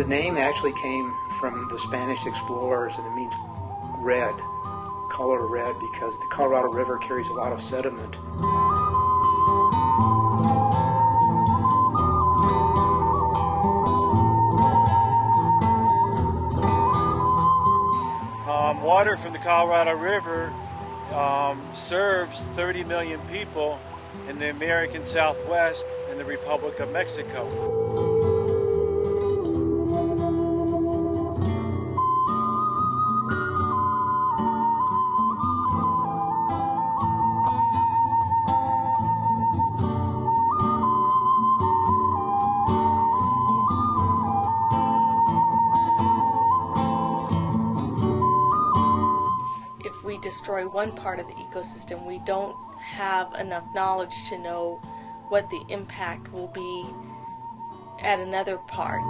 The name actually came from the Spanish explorers, and it means red, color red, because the Colorado River carries a lot of sediment. Water from the Colorado River serves 30 million people in the American Southwest and the Republic of Mexico. If we destroy one part of the ecosystem, we don't have enough knowledge to know what the impact will be at another part.